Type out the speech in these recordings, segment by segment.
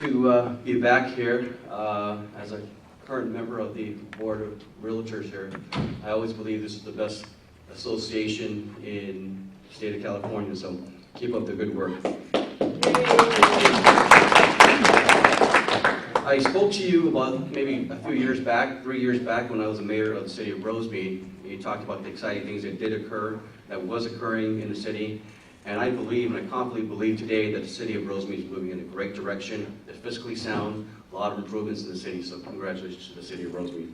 To be back here as a current member of the Board of Realtors here. I always believe this is the best association in the state of California, so keep up the good work. I spoke to you about maybe a few years back, 3 years back, when I was the mayor of the city of Rosemead. You talked about the exciting things that did occur, that was occurring in the city. And I believe, and I confidently believe today, that the city of Rosemead is moving in a great direction. They're fiscally sound, a lot of improvements in the city, so congratulations to the city of Rosemead.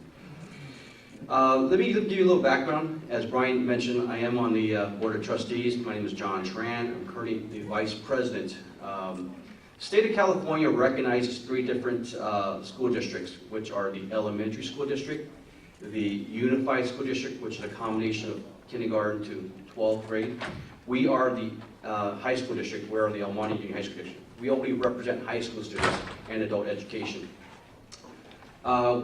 Let me give you a little background. As Brian mentioned, I am on the Board of Trustees. My name is Tran. I'm currently the Vice President. The state of California recognizes 3 different school districts, which are the elementary school district, the unified school district, which is a combination of kindergarten to 12th grade. We are the high school district. We're the Almaty Union High School District. We only represent high school students and adult education.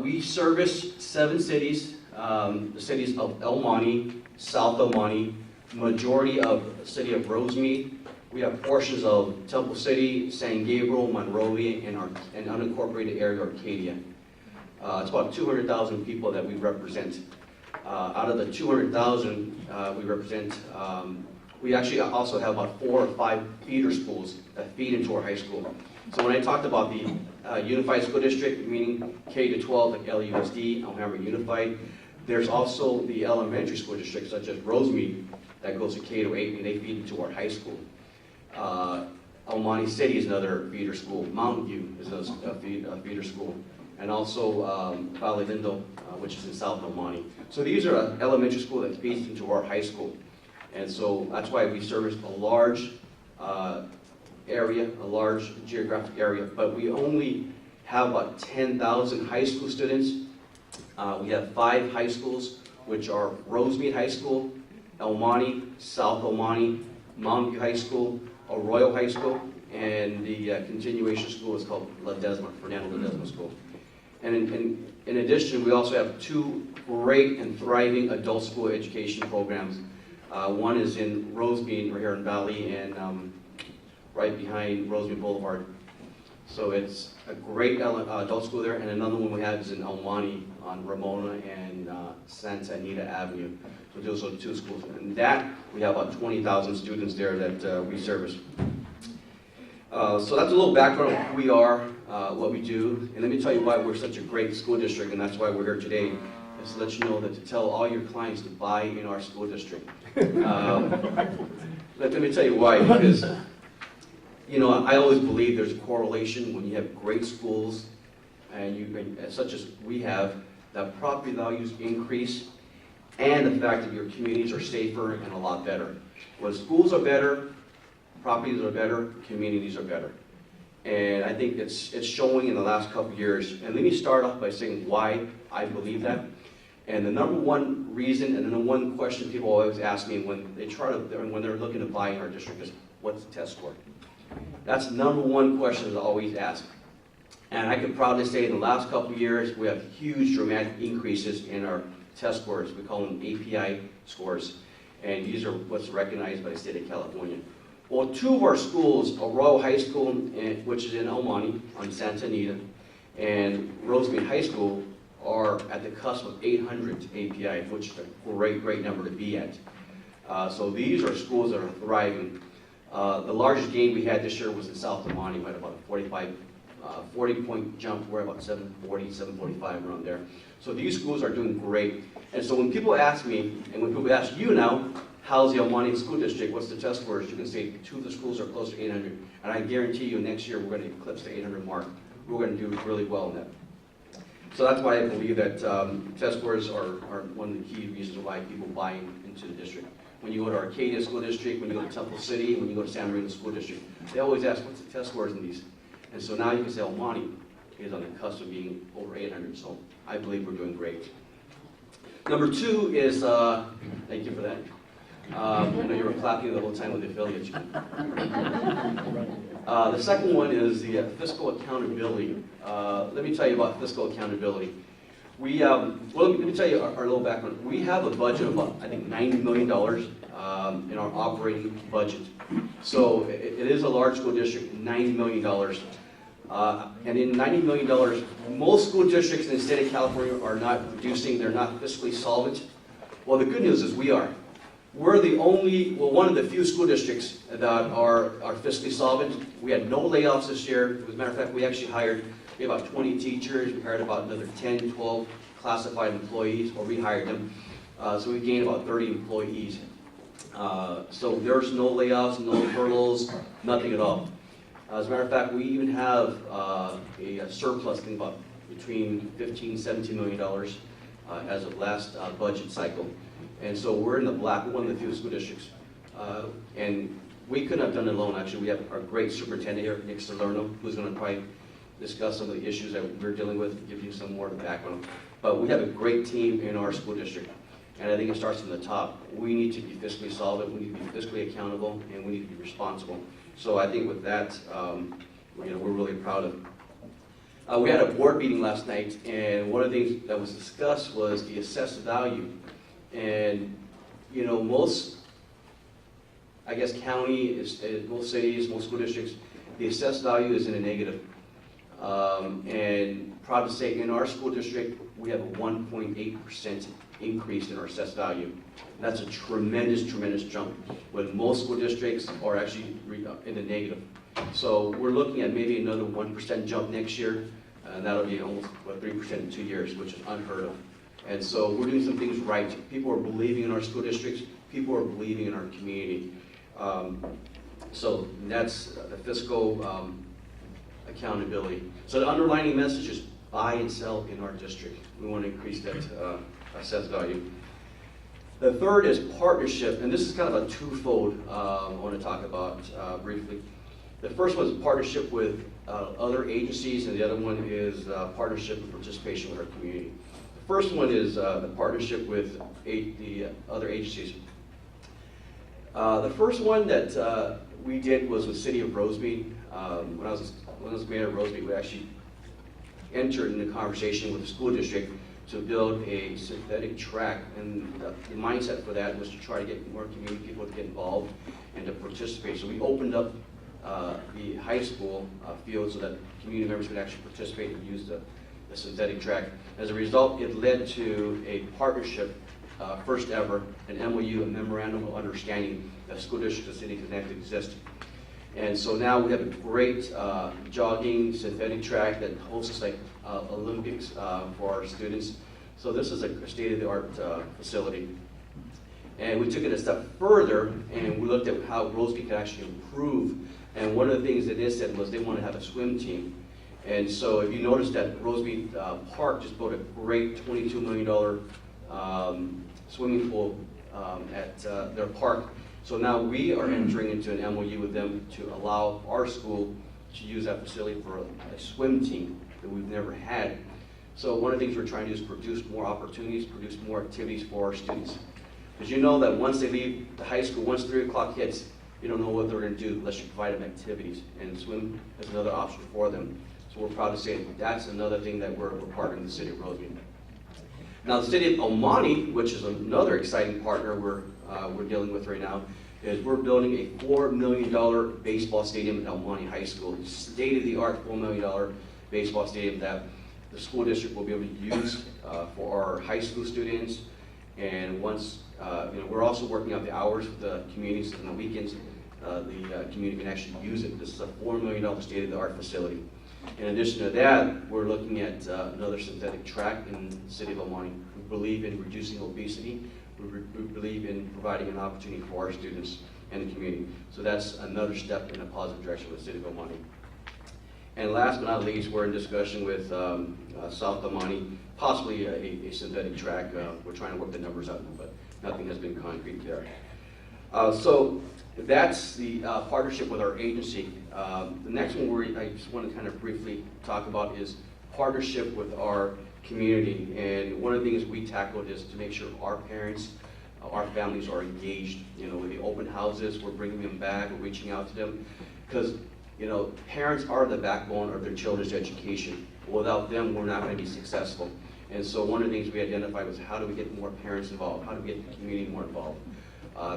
We service 7 cities, the cities of Almaty, South Almaty, majority of the city of Rosemead. We have portions of Temple City, San Gabriel, Monrovia, and unincorporated area Arcadia. It's about 200,000 people that we represent. Out of the 200,000 we represent, we actually also have about 4 or 5 feeder schools that feed into our high school. So when I talked about the unified school district, meaning K to 12, like LUSD, Alhambra Unified, there's also the elementary school districts, such as Rosemead, that goes to K to 8, and they feed into our high school. Almaty City is another feeder school. Mountain View is a feeder school. And also Valle Lindo, which is in South Almaty. So these are elementary school that feeds into our high school. And so that's why we service a large area, a large geographic area, but we only have about 10,000 high school students. We have 5 high schools, which are Rosemead High School, Almaty, South Almaty, Mountain View High School, Arroyo High School, and the continuation school is called Fernando Ledesma School. And in addition, we also have 2 great and thriving adult school education programs. One is in Rosemead, right here in Valley, and right behind Rosemead Boulevard. So it's a great adult school there, and another one we have is in Almaty on Ramona and Santa Anita Avenue. So those are 2 schools. And that, we have about 20,000 students there that we service. So that's a little background of who we are, what we do, and let me tell you why we're such a great school district, and that's why we're here today. To let you know that to tell all your clients to buy in our school district. Let me tell you why, because I always believe there's a correlation when you have great schools, and such as we have, that property values increase, and the fact that your communities are safer and a lot better. When schools are better, properties are better, communities are better. And I think it's showing in the last couple of years. And let me start off by saying why I believe that. And the number one reason, and the number one question people always ask me when they're looking to buy in our district is, what's the test score? That's the number one question that I always ask. And I can proudly say in the last couple of years, we have huge dramatic increases in our test scores. We call them API scores. And these are what's recognized by the state of California. Well, 2 of our schools, Arroyo High School, which is in Almaty on Santa Anita, and Rosemead High School, are at the cusp of 800 API, which is a great number to be at. So these are schools that are thriving. The largest gain we had this year was in South Almaty. We had about a 40-point jump. We're about 740, 745 around there. So these schools are doing great. And so when people ask me, and when people ask you now, how's the Almaty School District, what's the test scores, you can say 2 of the schools are close to 800. And I guarantee you next year we're going to eclipse the 800 mark. We're going to do really well in that. So that's why I believe that test scores are one of the key reasons why people buy into the district. When you go to Arcadia School District, when you go to Temple City, when you go to San Marino School District, they always ask, what's the test scores in these? And so now you can say Almaty is on the cusp of being over 800, so I believe we're doing great. Number 2 is, thank you for that. I know you were clapping the whole time with the affiliates. The second one is the fiscal accountability. Let me tell you about fiscal accountability. Let me tell you our little background. We have a budget of about, I think, $90 million in our operating budget. So it is a large school district, $90 million. And in $90 million, most school districts in the state of California are not producing, they're not fiscally solvent. Well, the good news is we are. We're the only, well, one of the few school districts that are fiscally solvent. We had no layoffs this year. As a matter of fact, we actually hired about 20 teachers. We hired about another 10, 12 classified employees, or rehired them. So we gained about 30 employees. So there's no layoffs, no furloughs, nothing at all. As a matter of fact, we even have a surplus, I think about between $15, $17 million as of last budget cycle. And so we're in the black, we're one of the few school districts. And we couldn't have done it alone, actually. We have our great superintendent here, Nick Salerno, who's going to probably discuss some of the issues that we're dealing with, give you some more of the background. But we have a great team in our school district. And I think it starts from the top. We need to be fiscally solvent, we need to be fiscally accountable, and we need to be responsible. So I think with that, we're really proud of. We had a board meeting last night, and one of the things that was discussed was the assessed value. And most, I guess, county, most cities, most school districts, the assessed value is in a negative. And proud to say, in our school district, we have a 1.8% increase in our assessed value. That's a tremendous, tremendous jump, when most school districts are actually in the negative. So we're looking at maybe another 1% jump next year, and that'll be almost 3% in 2 years, which is unheard of. And so we're doing some things right. People are believing in our school districts. People are believing in our community. So that's the fiscal accountability. So the underlying message is buy and sell in our district. We want to increase that assessed value. The third is partnership, and this is kind of a twofold I want to talk about briefly. The first one is partnership with other agencies, and the other one is partnership and participation with our community. The first one is the partnership with the other agencies. The first one that we did was with the city of Rosemead. When I was mayor of Rosemead, we actually entered into conversation with the school district to build a synthetic track, and the mindset for that was to try to get more community people to get involved and to participate. So we opened up the high school field so that community members could actually participate and use the synthetic track. As a result, it led to a partnership, first ever, an MOU, a Memorandum of Understanding, that school district and city connect exist. And so now we have a great jogging synthetic track that hosts like Olympics for our students. So this is a state-of-the-art facility. And we took it a step further, and we looked at how Rosemead could actually improve. And one of the things that they said was they want to have a swim team. And so if you notice that Rosemead Park just built a great $22 million swimming pool at their park. So now we are entering into an MOU with them to allow our school to use that facility for a swim team that we've never had. So one of the things we're trying to do is produce more opportunities, produce more activities for our students. Because you know that once they leave the high school, once 3 o'clock hits, you don't know what they're going to do unless you provide them activities. And swim is another option for them. So we're proud to say that's another thing that we're partnering with the city of Rosemead. Now the city of Almaty, which is another exciting partner we're dealing with right now, is we're building a $4 million baseball stadium at Almaty High School. State-of-the-art $4 million baseball stadium that the school district will be able to use for our high school students. And once, we're also working out the hours with the communities on the weekends. The community can actually use it. This is a $4 million state-of-the-art facility. In addition to that, we're looking at another synthetic track in the city of Almaty. We believe in reducing obesity. We believe in providing an opportunity for our students and the community. So that's another step in a positive direction with the city of Almaty. And last but not least, we're in discussion with South Almaty, possibly a synthetic track. We're trying to work the numbers out, but nothing has been concrete there. So that's the partnership with our agency. The next one I just want to kind of briefly talk about is partnership with our community. And one of the things we tackled is to make sure our parents, our families are engaged. With the open houses, we're bringing them back, we're reaching out to them. Because, parents are the backbone of their children's education. Without them, we're not going to be successful. And so one of the things we identified was how do we get more parents involved? How do we get the community more involved?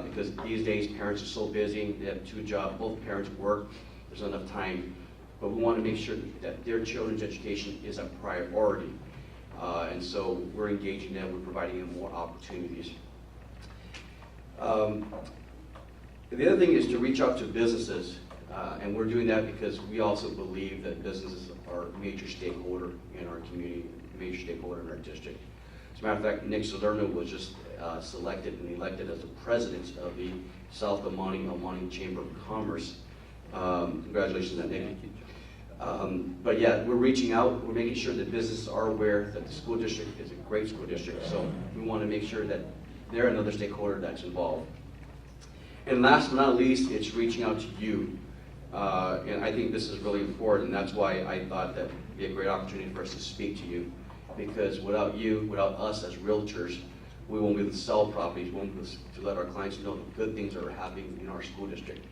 Because these days, parents are so busy, they have 2 jobs, both parents work, there's not enough time. but we want to make sure that their children's education is a priority. And so we're engaging them, we're providing them more opportunities. The other thing is to reach out to businesses, and we're doing that because we also believe that businesses are a major stakeholder in our community, major stakeholder in our district. As a matter of fact, Nick Salerno was just selected and elected as the president of the South Almaty Chamber of Commerce. Congratulations on that, Nick. But yeah, we're reaching out, we're making sure that businesses are aware that the school district is a great school district, so we want to make sure that they're another stakeholder that's involved. And last but not least, it's reaching out to you. And I think this is really important, and that's why I thought that would be a great opportunity for us to speak to you. Because without you, without us as realtors, we won't be able to sell properties, we won't be able to let our clients know the good things that are happening in our school district.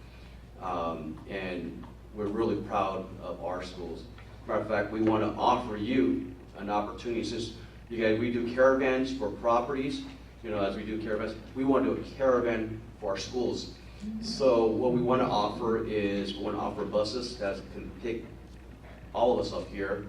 And we're really proud of our schools. Matter of fact, we want to offer you an opportunity. Since you guys, we do caravans for properties, as we do caravans, we want to do a caravan for our schools. So what we want to offer is we want to offer buses that can pick all of us up here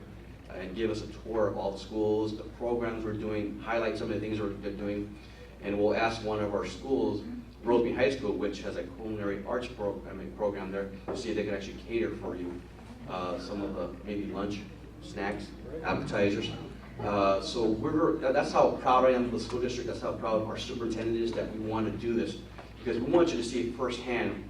and give us a tour of all the schools, the programs we're doing, highlight some of the things we're doing, and we'll ask one of our schools, Rosemead High School, which has a culinary arts program there, to see if they can actually cater for you some of the maybe lunch, snacks, appetizers. So that's how proud I am of the school district. That's how proud our superintendent is that we want to do this, because we want you to see firsthand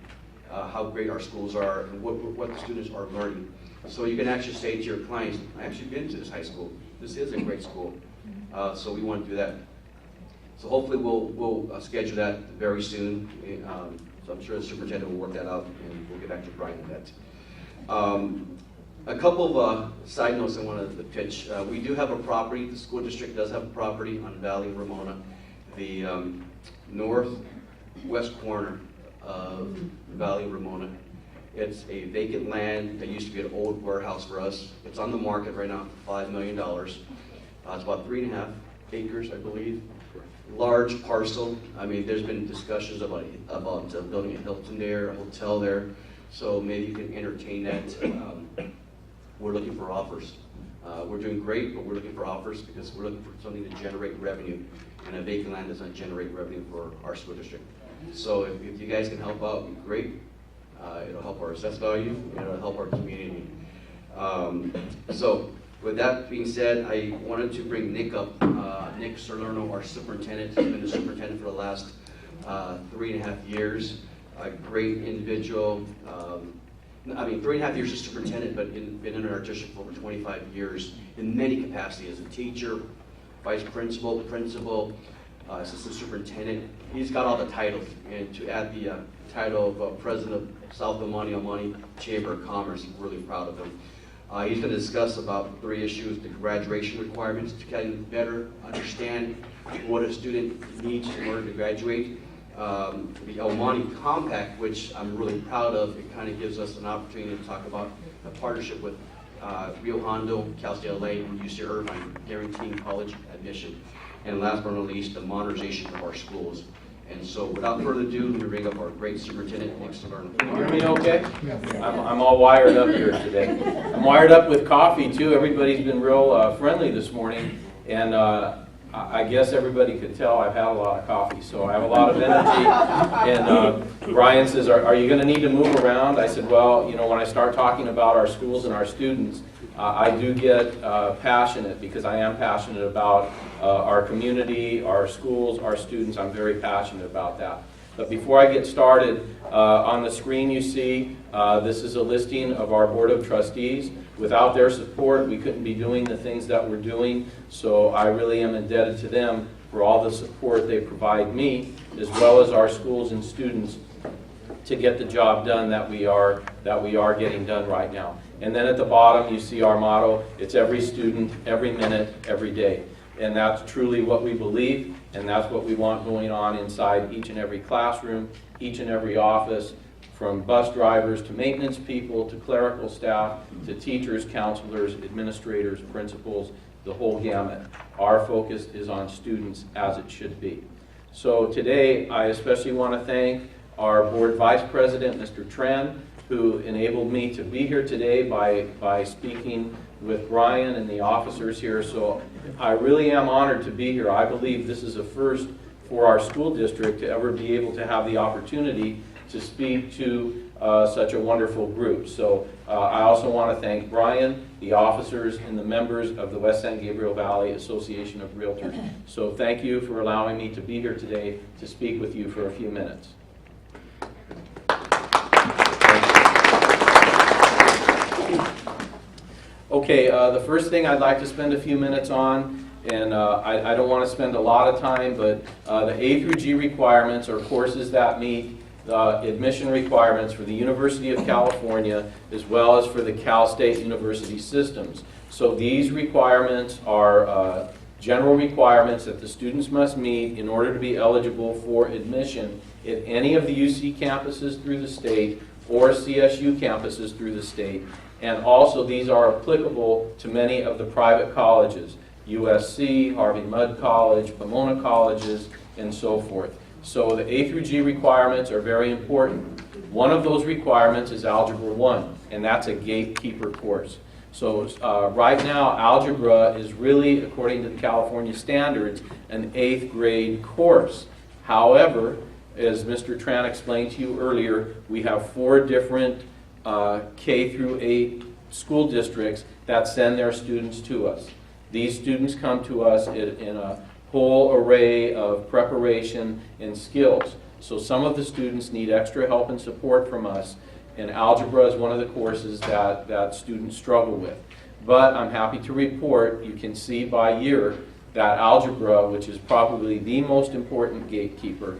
how great our schools are and what the students are learning. So you can actually say to your clients, "I actually been to this high school. This is a great school." So we want to do that. So hopefully we'll schedule that very soon. So I'm sure the superintendent will work that out, and we'll get back to Brian on that. A couple of side notes I wanted to pitch. We do have a property, the school district does have a property on Valley Ramona, the northwest corner of Valley Ramona. It's a vacant land that used to be an old warehouse for us. It's on the market right now for $5 million. It's about 3.5 acres, I believe. Large parcel. I mean, there's been discussions about building a Hilton there, a hotel there. So maybe you can entertain that. We're looking for offers. We're doing great, but we're looking for offers because we're looking for something to generate revenue. And a vacant land does not generate revenue for our school district. So if you guys can help out, it'd be great. It'll help our assessed value, and it'll help our community. So with that being said, I wanted to bring Nick up. Nick Salerno, our superintendent. He's been the superintendent for the last 3.5 years. A great individual. 3.5 years as superintendent, but been in our district for over 25 years in many capacities as a teacher, vice principal, assistant superintendent. He's got all the titles, and to add the title of president of South Almaty Chamber of Commerce, I'm really proud of him. He's going to discuss about 3 issues: the graduation requirements, to kind of better understand what a student needs in order to graduate. The Almaty Compact, which I'm really proud of, it kind of gives us an opportunity to talk about a partnership with Rio Hondo, Cal State LA, and UC Irvine, guaranteeing college admission. And last but not least, the modernization of our schools. And so without further ado, let me bring up our great superintendent, Nick Salerno. Can you hear me okay? I'm all wired up here today. I'm wired up with coffee too. Everybody's been real friendly this morning. And I guess everybody could tell I've had a lot of coffee, so I have a lot of energy. And Brian says, are you going to need to move around? I said, well, when I start talking about our schools and our students, I do get passionate, because I am passionate about our community, our schools, our students. I'm very passionate about that. But before I get started, on the screen you see, this is a listing of our Board of Trustees. Without their support, we couldn't be doing the things that we're doing, so I really am indebted to them for all the support they provide me, as well as our schools and students, to get the job done that we are getting done right now. And then at the bottom you see our motto: it's every student, every minute, every day. And that's truly what we believe, and that's what we want going on inside each and every classroom, each and every office, from bus drivers to maintenance people to clerical staff to teachers, counselors, administrators, principals, the whole gamut. Our focus is on students, as it should be. So today I especially want to thank our board vice president, Mr. Tran, who enabled me to be here today by speaking with Brian and the officers here. So I really am honored to be here. I believe this is a first for our school district to ever be able to have the opportunity to speak to such a wonderful group. So I also want to thank Brian, the officers, and the members of the West San Gabriel Valley Association of Realtors. So thank you for allowing me to be here today to speak with you for a few minutes. Okay, the first thing I'd like to spend a few minutes on, and I don't want to spend a lot of time, but the A through G requirements are courses that meet the admission requirements for the University of California as well as for the Cal State University systems. So these requirements are general requirements that the students must meet in order to be eligible for admission at any of the UC campuses through the state or CSU campuses through the state. And also these are applicable to many of the private colleges, USC, Harvey Mudd College, Pomona colleges, and so forth. So the A through G requirements are very important. One of those requirements is Algebra 1, and that's a gatekeeper course. So right now, Algebra is really, according to the California standards, an 8th grade course. However, as Mr. Tran explained to you earlier, we have 4 different K through 8 school districts that send their students to us. These students come to us in a whole array of preparation and skills. So some of the students need extra help and support from us, and Algebra is one of the courses that students struggle with. But I'm happy to report, you can see by year, that Algebra, which is probably the most important gatekeeper,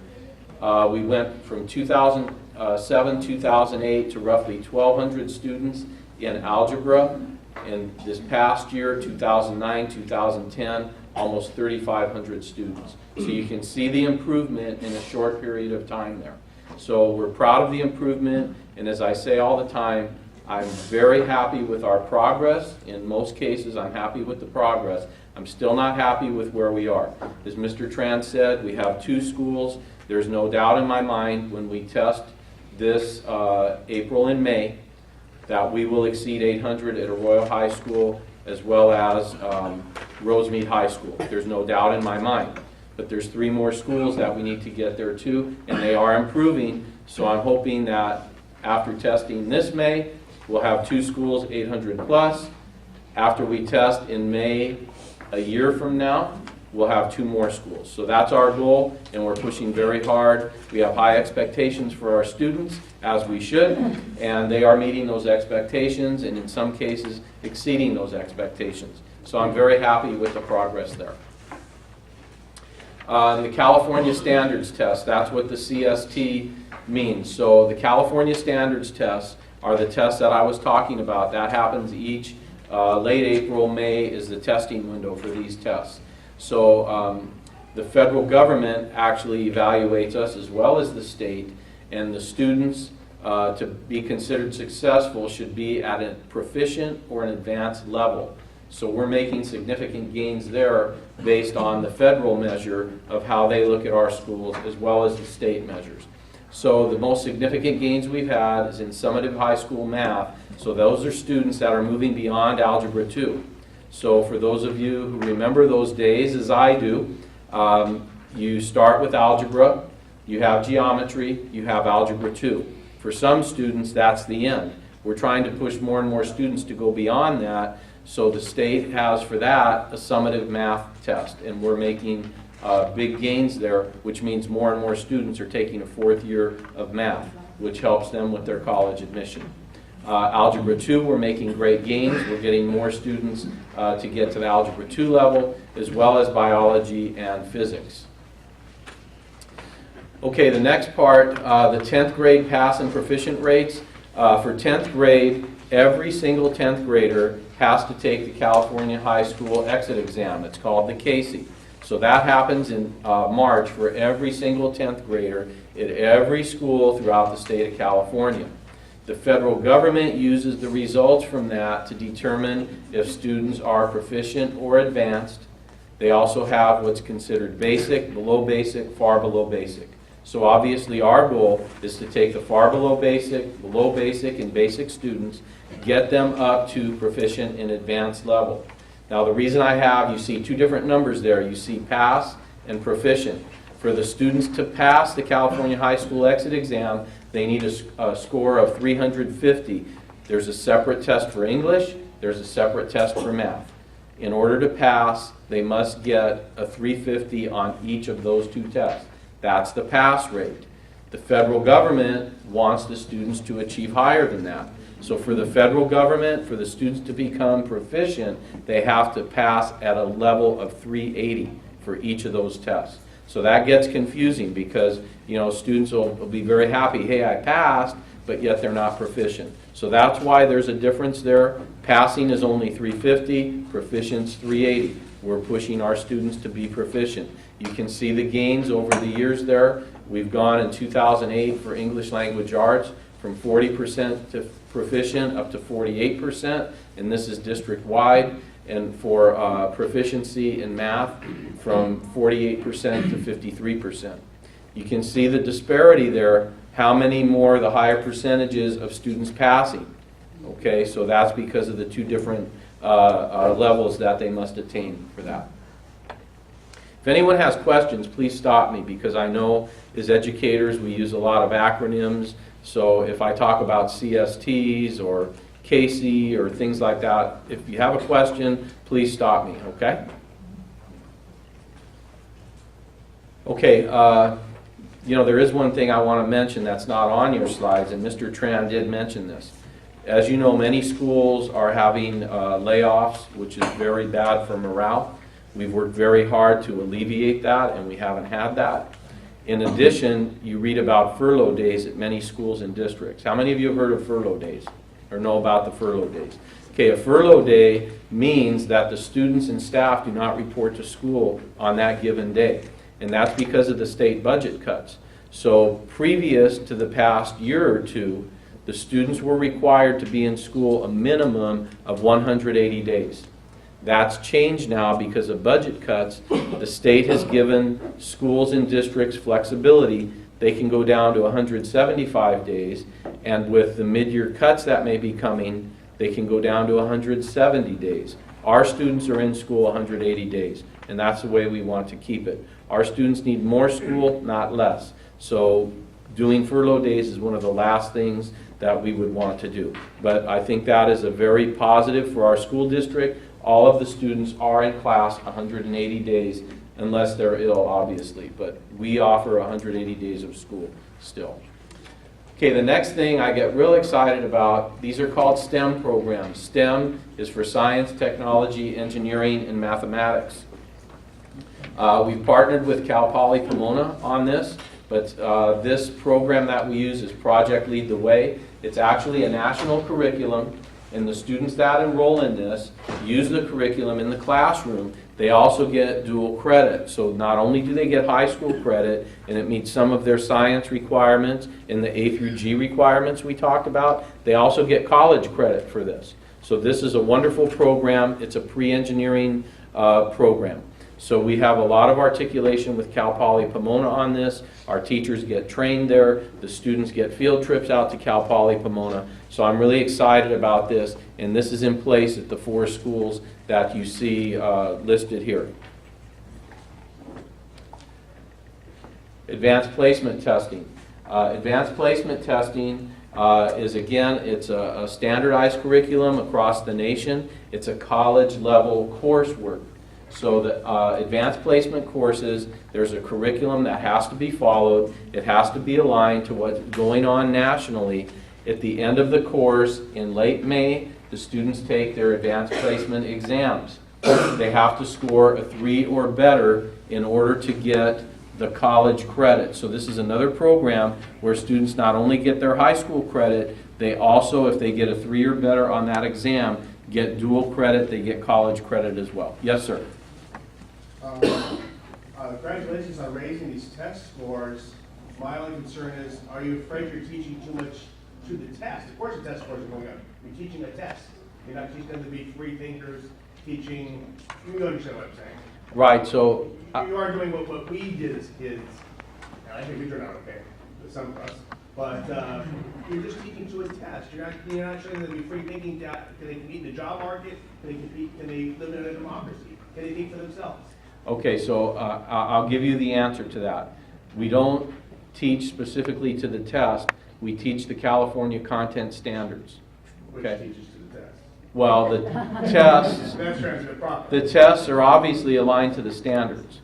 we went from 2007, 2008 to roughly 1,200 students in Algebra. In this past year, 2009, 2010, almost 3,500 students. So you can see the improvement in a short period of time there. So we're proud of the improvement, and as I say all the time, I'm very happy with our progress. In most cases, I'm happy with the progress. I'm still not happy with where we are. As Mr. Tran said, we have 2 schools. There's no doubt in my mind when we test this April and May that we will exceed 800 at Arroyo High School as well as Rosemead High School. There's no doubt in my mind. But there's 3 more schools that we need to get there too, and they are improving. So I'm hoping that after testing this May, we'll have 2 schools 800 plus. After we test in May a year from now, we'll have 2 more schools. So that's our goal, and we're pushing very hard. We have high expectations for our students, as we should, and they are meeting those expectations, and in some cases, exceeding those expectations. So I'm very happy with the progress there. The California Standards Test, that's what the CST means. So the California Standards Tests are the tests that I was talking about. That happens each late April, May is the testing window for these tests. So the federal government actually evaluates us as well as the state, and the students to be considered successful should be at a proficient or an advanced level. So we're making significant gains there based on the federal measure of how they look at our schools as well as the state measures. So the most significant gains we've had is in summative high school math. So those are students that are moving beyond Algebra 2. So for those of you who remember those days, as I do, you start with algebra, you have geometry, you have Algebra 2. For some students, that's the end. We're trying to push more and more students to go beyond that, so the state has for that a summative math test, and we're making big gains there, which means more and more students are taking a 4th year of math, which helps them with their college admission. Algebra 2, we're making great gains. We're getting more students to get to the Algebra 2 level, as well as biology and physics. Okay, the next part, the 10th grade pass and proficient rates. For 10th grade, every single 10th grader has to take the California High School exit exam. It's called the CASE. So that happens in March for every single 10th grader at every school throughout the state of California. The federal government uses the results from that to determine if students are proficient or advanced. They also have what's considered basic, below basic, far below basic. So obviously our goal is to take the far below basic, and basic students, get them up to proficient and advanced level. Now the reason you see two different numbers there. You see pass and proficient. For the students to pass the California High School Exit Exam, they need a score of 350. There's a separate test for English, there's a separate test for math. In order to pass, they must get a 350 on each of those two tests. That's the pass rate. The federal government wants the students to achieve higher than that. So for the federal government, for the students to become proficient, they have to pass at a level of 380 for each of those tests. So that gets confusing because, students will be very happy, hey, I passed, but yet they're not proficient. So that's why there's a difference there. Passing is only 350, proficient's 380. We're pushing our students to be proficient. You can see the gains over the years there. We've gone in 2008 for English Language Arts from 40% to proficient up to 48%, and this is district-wide. And for proficiency in math, from 48% to 53%. You can see the disparity there, how many more, the higher percentages of students passing. Okay, so that's because of the two different levels that they must attain for that. If anyone has questions, please stop me, because I know as educators we use a lot of acronyms. So if I talk about CSTs or Casey or things like that, if you have a question, please stop me, okay? Okay, there is one thing I want to mention that's not on your slides, and Mr. Tran did mention this. As you know, many schools are having layoffs, which is very bad for morale. We've worked very hard to alleviate that, and we haven't had that. In addition, you read about furlough days at many schools and districts. How many of you have heard of furlough days or know about the furlough days? Okay, a furlough day means that the students and staff do not report to school on that given day. And that's because of the state budget cuts. So previous to the past year or two, the students were required to be in school a minimum of 180 days. That's changed now because of budget cuts. The state has given schools and districts flexibility. They can go down to 175 days, and with the mid-year cuts that may be coming, they can go down to 170 days. Our students are in school 180 days, and that's the way we want to keep it. Our students need more school, not less. So doing furlough days is one of the last things that we would want to do. But I think that is a very positive for our school district. All of the students are in class 180 days, unless they're ill, obviously. But we offer 180 days of school still. Okay, the next thing I get real excited about, these are called STEM programs. STEM is for science, technology, engineering, and mathematics. We've partnered with Cal Poly Pomona on this, but this program that we use is Project Lead the Way. It's actually a national curriculum, and the students that enroll in this use the curriculum in the classroom. They also get dual credit. So not only do they get high school credit, and it meets some of their science requirements and the A through G requirements we talked about, they also get college credit for this. So this is a wonderful program. It's a pre-engineering program. So we have a lot of articulation with Cal Poly Pomona on this. Our teachers get trained there. The students get field trips out to Cal Poly Pomona. So I'm really excited about this, and this is in place at the 4 schools that you see listed here. Advanced placement testing. Advanced placement testing is, again, it's a standardized curriculum across the nation. It's a college-level coursework. So the advanced placement courses, there's a curriculum that has to be followed. It has to be aligned to what's going on nationally. At the end of the course, in late May, the students take their advanced placement exams. They have to score a 3 or better in order to get the college credit. So this is another program where students not only get their high school credit, they also, if they get a 3 or better on that exam, get dual credit, they get college credit as well. Yes, sir. Congratulations on raising these test scores. My only concern is, are you afraid you're teaching too much to the test? Of course the test scores are going up. You're teaching a test. You're not teaching them to be free thinkers, teaching, you understand what I'm saying. Right, so... you are doing what we did as kids, and I think we turned out okay, with some of us. But you're just teaching to a test. You're not showing them to be free thinking. Can they compete in the job market? Can they compete? Can they live in a democracy? Can they think for themselves? Okay, so I'll give you the answer to that. We don't teach specifically to the test. We teach the California content standards. Which Okay. teaches to the test. Well, the tests, That's transmitted properly. the tests are obviously aligned to the standards,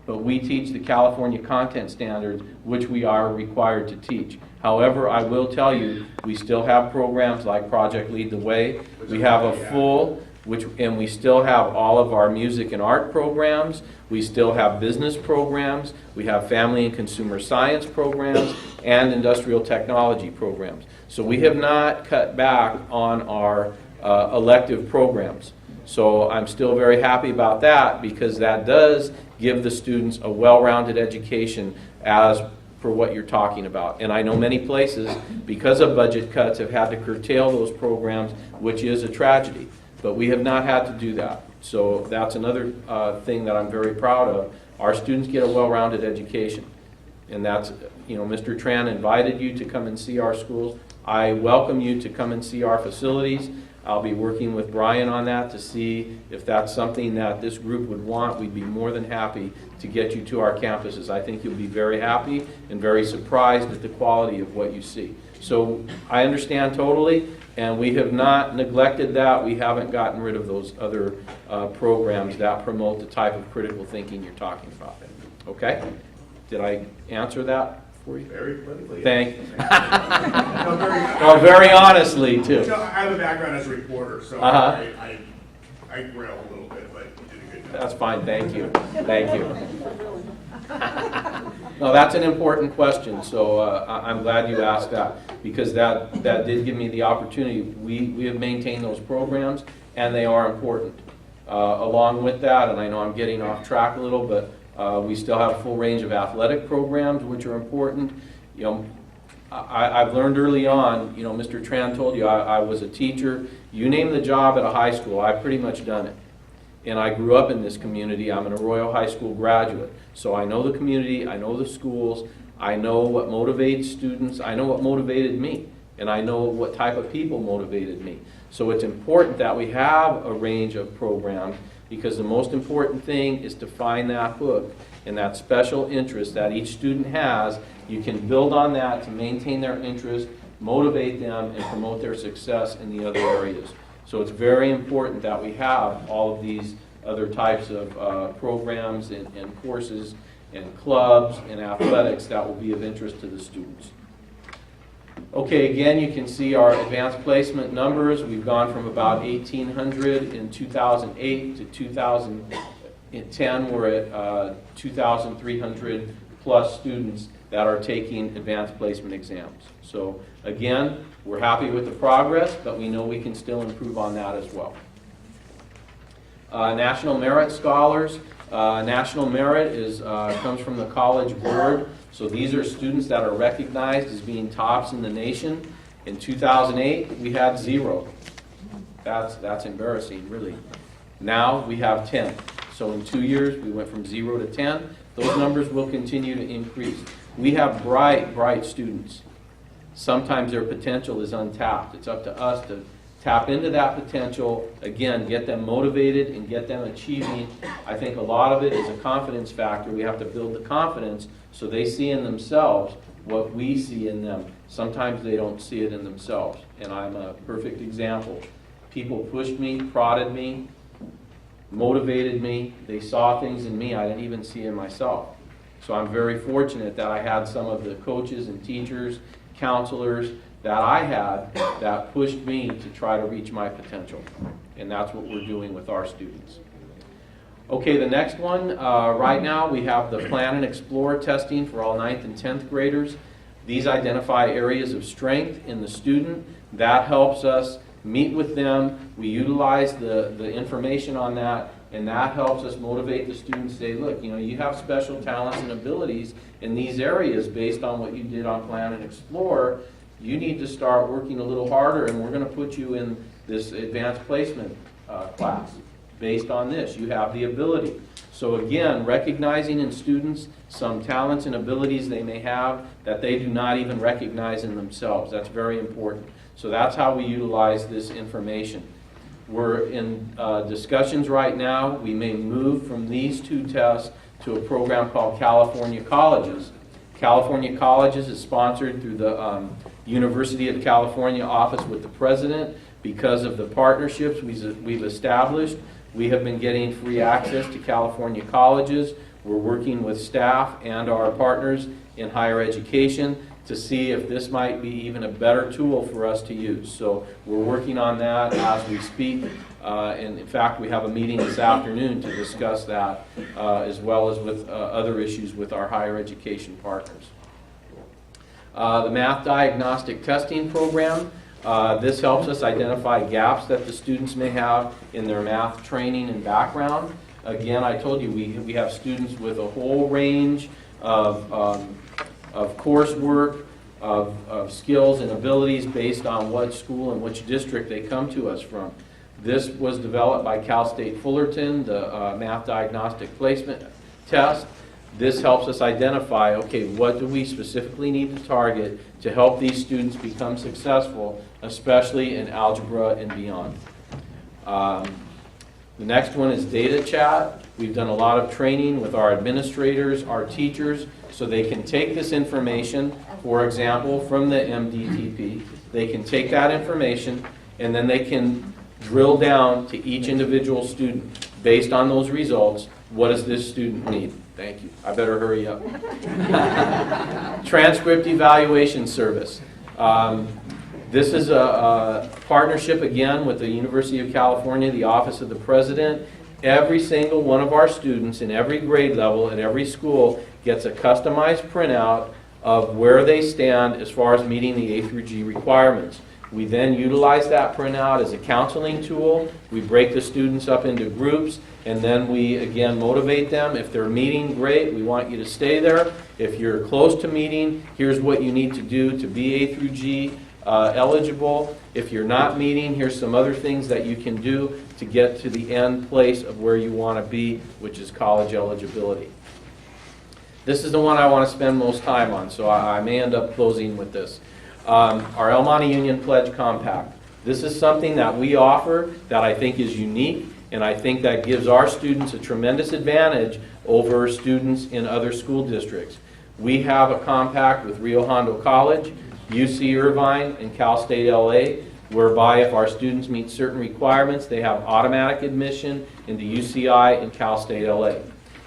but we teach the California content standards, which we are required to teach. However, I will tell you, we still have programs like Project Lead the Way. We have a full, and we still have all of our music and art programs. We still have business programs. We have family and consumer science programs and industrial technology programs. So we have not cut back on our elective programs. So I'm still very happy about that because that does give the students a well-rounded education as for what you're talking about. And I know many places, because of budget cuts, have had to curtail those programs, which is a tragedy. But we have not had to do that. So that's another thing that I'm very proud of. Our students get a well-rounded education. And that's, Mr. Tran invited you to come and see our schools. I welcome you to come and see our facilities. I'll be working with Brian on that to see if that's something that this group would want. We'd be more than happy to get you to our campuses. I think you'll be very happy and very surprised at the quality of what you see. So I understand totally, and we have not neglected that. We haven't gotten rid of those other programs that promote the type of critical thinking you're talking about. Okay? Did I answer that for you? Very politically. Thank you. No, Well, very honestly, too. No, I have a background as a reporter, so Uh-huh. I grill a little bit, but you did a good job. That's fine, thank you. Thank you. No, that's an important question, so I'm glad you asked that, because that did give me the opportunity. We have maintained those programs, and they are important. Along with that, and I know I'm getting off track a little, but we still have a full range of athletic programs, which are important. I've learned early on, Mr. Tran told you I was a teacher. You name the job at a high school, I've pretty much done it. And I grew up in this community. I'm an Arroyo High School graduate. So I know the community, I know the schools, I know what motivates students, I know what motivated me, and I know what type of people motivated me. So it's important that we have a range of programs, because the most important thing is to find that hook and that special interest that each student has. You can build on that to maintain their interest, motivate them, and promote their success in the other areas. So it's very important that we have all of these other types of programs and courses and clubs and athletics that will be of interest to the students. Okay, again, you can see our advanced placement numbers. We've gone from about 1,800 in 2008 to 2010. We're at 2,300 plus students that are taking advanced placement exams. So again, we're happy with the progress, but we know we can still improve on that as well. National Merit Scholars. National Merit comes from the College Board. So these are students that are recognized as being tops in the nation. In 2008, we had 0. That's embarrassing, really. Now we have 10. So in 2 years, we went from 0 to 10. Those numbers will continue to increase. We have bright students. Sometimes their potential is untapped. It's up to us to tap into that potential, again, get them motivated and get them achieving. I think a lot of it is a confidence factor. We have to build the confidence so they see in themselves what we see in them. Sometimes they don't see it in themselves, and I'm a perfect example. People pushed me, prodded me, motivated me. They saw things in me I didn't even see in myself. So I'm very fortunate that I had some of the coaches and teachers, counselors that I had that pushed me to try to reach my potential. And that's what we're doing with our students. Okay, the next one, right now we have the Plan and Explore testing for all 9th and 10th graders. These identify areas of strength in the student. That helps us meet with them. We utilize the information on that, and that helps us motivate the students to say, look, you have special talents and abilities in these areas based on what you did on Plan and Explore. You need to start working a little harder, and we're going to put you in this advanced placement class based on this. You have the ability. So again, recognizing in students some talents and abilities they may have that they do not even recognize in themselves. That's very important. So that's how we utilize this information. We're in discussions right now. We may move from these two tests to a program called California Colleges. California Colleges is sponsored through the University of California office with the president. Because of the partnerships we've established, we have been getting free access to California colleges. We're working with staff and our partners in higher education to see if this might be even a better tool for us to use. So we're working on that as we speak. And in fact, we have a meeting this afternoon to discuss that, as well as with other issues with our higher education partners. The Math Diagnostic Testing Program. This helps us identify gaps that the students may have in their math training and background. Again, I told you we have students with a whole range of coursework, of skills and abilities based on what school and which district they come to us from. This was developed by Cal State Fullerton, the Math Diagnostic Placement Test. This helps us identify, okay, what do we specifically need to target to help these students become successful, especially in algebra and beyond. The next one is data chat. We've done a lot of training with our administrators, our teachers, so they can take this information, for example, from the MDTP. They can take that information and then they can drill down to each individual student based on those results. What does this student need? Thank you. I better hurry up. Transcript Evaluation Service. This is a partnership, again, with the University of California, the Office of the President. Every single one of our students in every grade level at every school gets a customized printout of where they stand as far as meeting the A through G requirements. We then utilize that printout as a counseling tool. We break the students up into groups, and then we, again, motivate them. If they're meeting, great, we want you to stay there. If you're close to meeting, here's what you need to do to be A through G eligible. If you're not meeting, here's some other things that you can do to get to the end place of where you want to be, which is college eligibility. This is the one I want to spend most time on, so I may end up closing with this. Our Almaty Union Pledge Compact. This is something that we offer that I think is unique, and I think that gives our students a tremendous advantage over students in other school districts. We have a compact with Rio Hondo College, UC Irvine, and Cal State LA, whereby if our students meet certain requirements, they have automatic admission into UCI and Cal State LA.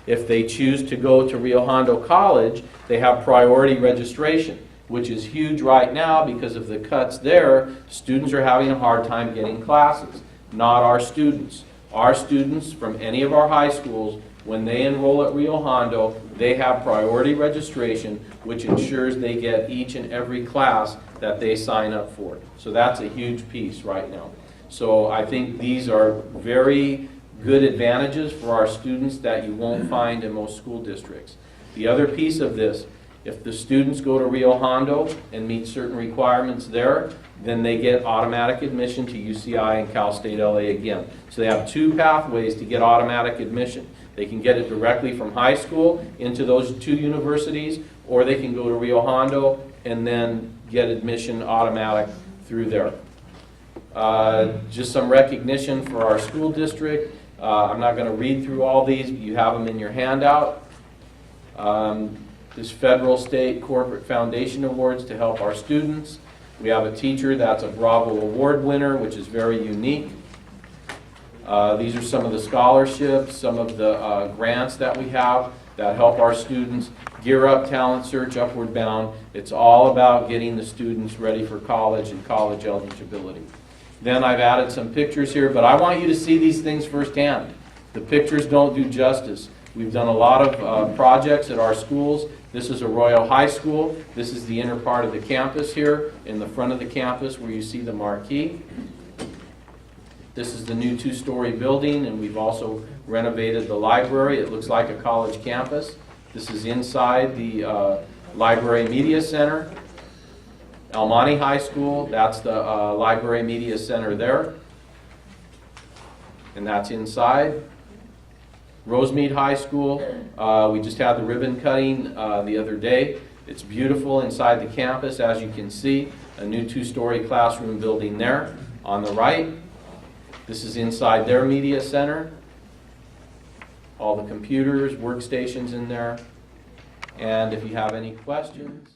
If they choose to go to Rio Hondo College, they have priority registration, which is huge right now because of the cuts there. Students are having a hard time getting classes, not our students. Our students from any of our high schools, when they enroll at Rio Hondo, they have priority registration, which ensures they get each and every class that they sign up for. So that's a huge piece right now. So I think these are very good advantages for our students that you won't find in most school districts. The other piece of this, if the students go to Rio Hondo and meet certain requirements there, then they get automatic admission to UCI and Cal State LA again. So they have two pathways to get automatic admission. They can get it directly from high school into those two universities, or they can go to Rio Hondo and then get admission automatic through there. Just some recognition for our school district. I'm not going to read through all these, but you have them in your handout. This Federal State Corporate Foundation Awards to help our students. We have a teacher that's a Bravo Award winner, which is very unique. These are some of the scholarships, some of the grants that we have that help our students. Gear Up, Talent Search, Upward Bound. It's all about getting the students ready for college and college eligibility. Then I've added some pictures here, but I want you to see these things firsthand. The pictures don't do justice. We've done a lot of projects at our schools. This is Arroyo High School. This is the inner part of the campus here, in the front of the campus where you see the marquee. This is the new 2-story building, and we've also renovated the library. It looks like a college campus. This is inside the Library Media Center. Almaty High School, that's the Library Media Center there. And that's inside. Rosemead High School, we just had the ribbon cutting the other day. It's beautiful inside the campus, as you can see. A new 2-story classroom building there on the right. This is inside their media center. All the computers, workstations in there. And if you have any questions...